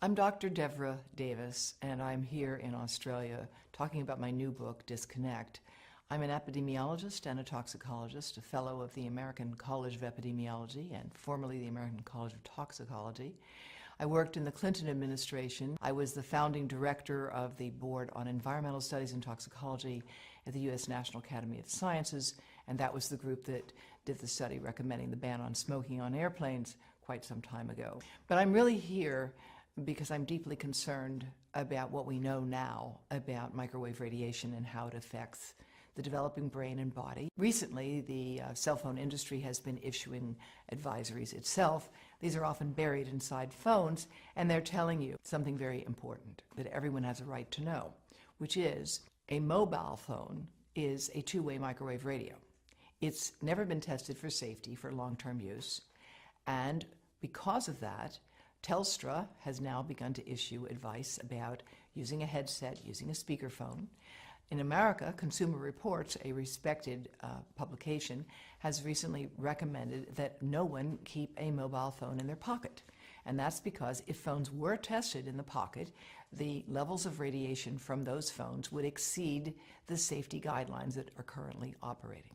I'm Dr. Devra Davis, and I'm here in Australia talking about my new book, Disconnect. I'm an epidemiologist and a toxicologist, a fellow of the American College of Epidemiology and formerly the American College of Toxicology. I worked in the Clinton administration. I was the founding director of the Board on Environmental Studies and Toxicology at the U.S. National Academy of Sciences, and that was the group that did the study recommending the ban on smoking on airplanes quite some time ago. But I'm really here because I'm deeply concerned about what we know now about microwave radiation and how it affects the developing brain and body. Recently, the cell phone industry has been issuing advisories itself. These are often buried inside phones, and they're telling you something very important that everyone has a right to know, which is a mobile phone is a two-way microwave radio. It's never been tested for safety for long-term use, and because of that, Telstra has now begun to issue advice about using a headset, using a speakerphone. In America, Consumer Reports, a respected publication, has recently recommended that no one keep a mobile phone in their pocket. And that's because if phones were tested in the pocket, the levels of radiation from those phones would exceed the safety guidelines that are currently operating.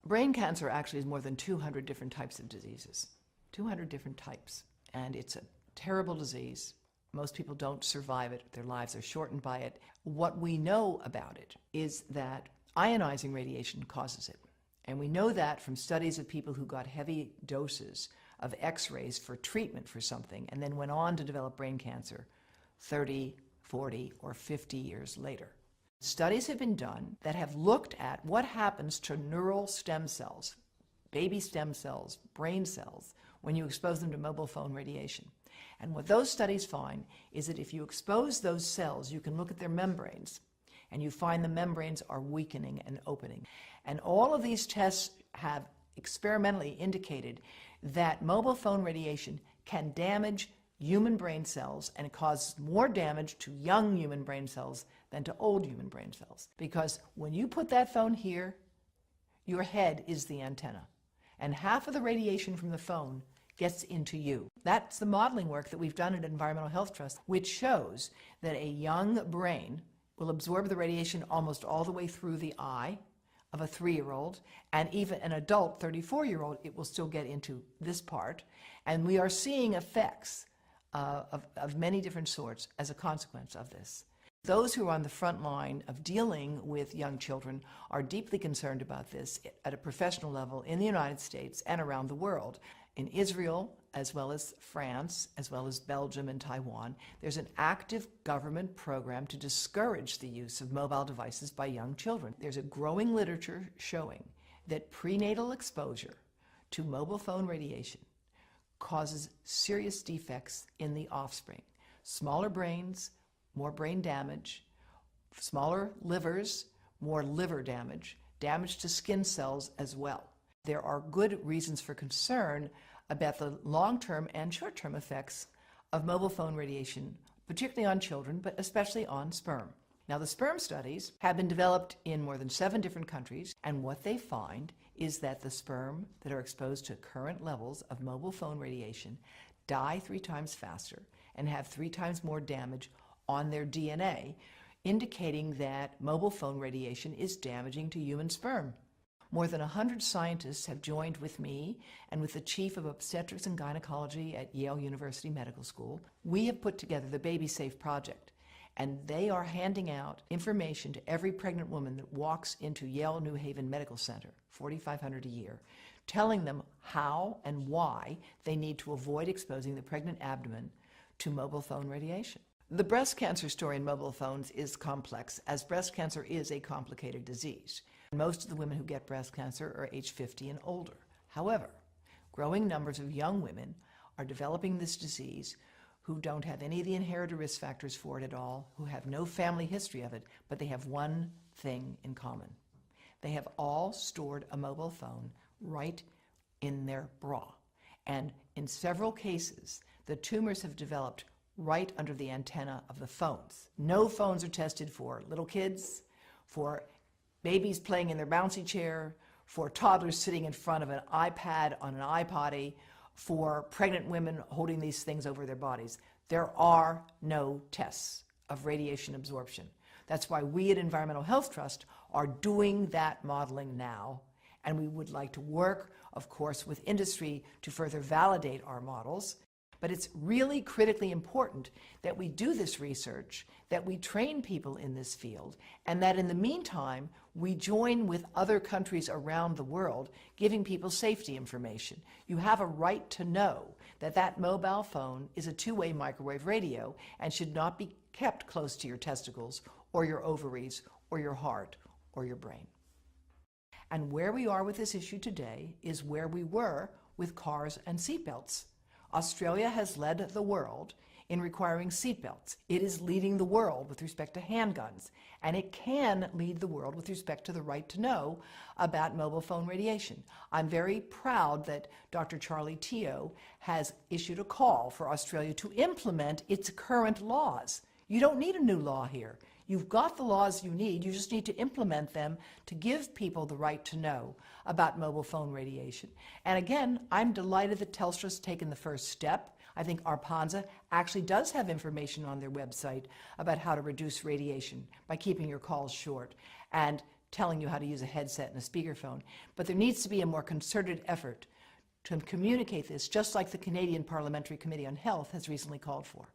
Brain cancer actually is more than 200 different types of diseases. 200 different types. And it's a terrible disease. Most people don't survive it. Their lives are shortened by it. What we know about it is that ionizing radiation causes it. And we know that from studies of people who got heavy doses of X-rays for treatment for something and then went on to develop brain cancer 30, 40, or 50 years later. Studies have been done that have looked at what happens to neural stem cells, baby stem cells, brain cells, when you expose them to mobile phone radiation. And what those studies find is that if you expose those cells, you can look at their membranes, and you find the membranes are weakening and opening. And all of these tests have experimentally indicated that mobile phone radiation can damage human brain cells, and it causes more damage to young human brain cells than to old human brain cells. Because when you put that phone here, your head is the antenna, and half of the radiation from the phone gets into you. That's the modeling work that we've done at Environmental Health Trust, which shows that a young brain will absorb the radiation almost all the way through the eye of a 3-year-old, and even an adult 34-year-old, it will still get into this part. And we are seeing effects of many different sorts as a consequence of this. Those who are on the front line of dealing with young children are deeply concerned about this at a professional level in the United States and around the world. In Israel, as well as France, as well as Belgium and Taiwan, there's an active government program to discourage the use of mobile devices by young children. There's a growing literature showing that prenatal exposure to mobile phone radiation causes serious defects in the offspring. Smaller brains, more brain damage, smaller livers, more liver damage, damage to skin cells as well. There are good reasons for concern about the long-term and short-term effects of mobile phone radiation, particularly on children, but especially on sperm. Now, the sperm studies have been developed in more than 7 different countries, and what they find is that the sperm that are exposed to current levels of mobile phone radiation die 3 times faster and have 3 times more damage on their DNA, indicating that mobile phone radiation is damaging to human sperm. More than 100 scientists have joined with me and with the chief of obstetrics and gynecology at Yale University Medical School. We have put together the Baby Safe Project, and they are handing out information to every pregnant woman that walks into Yale New Haven Medical Center, $4,500 a year, telling them how and why they need to avoid exposing the pregnant abdomen to mobile phone radiation. The breast cancer story in mobile phones is complex, as breast cancer is a complicated disease. Most of the women who get breast cancer are age 50 and older. However, growing numbers of young women are developing this disease who don't have any of the inherited risk factors for it at all, who have no family history of it, but they have one thing in common. They have all stored a mobile phone right in their bra. And in several cases, the tumors have developed right under the antenna of the phones. No phones are tested for little kids, for babies playing in their bouncy chair, for toddlers sitting in front of an iPad on an iPotty, for pregnant women holding these things over their bodies. There are no tests of radiation absorption. That's why we at Environmental Health Trust are doing that modeling now, and we would like to work, of course, with industry to further validate our models. But it's really critically important that we do this research, that we train people in this field, and that in the meantime, we join with other countries around the world, giving people safety information. You have a right to know that that mobile phone is a two-way microwave radio and should not be kept close to your testicles or your ovaries or your heart or your brain. And where we are with this issue today is where we were with cars and seatbelts. Australia has led the world in requiring seatbelts. It is leading the world with respect to handguns, and it can lead the world with respect to the right to know about mobile phone radiation. I'm very proud that Dr. Charlie Teo has issued a call for Australia to implement its current laws. You don't need a new law here. You've got the laws you need. You just need to implement them to give people the right to know about mobile phone radiation. And again, I'm delighted that Telstra's taken the first step. I think Arpanza actually does have information on their website about how to reduce radiation by keeping your calls short and telling you how to use a headset and a speakerphone. But there needs to be a more concerted effort to communicate this, just like the Canadian Parliamentary Committee on Health has recently called for.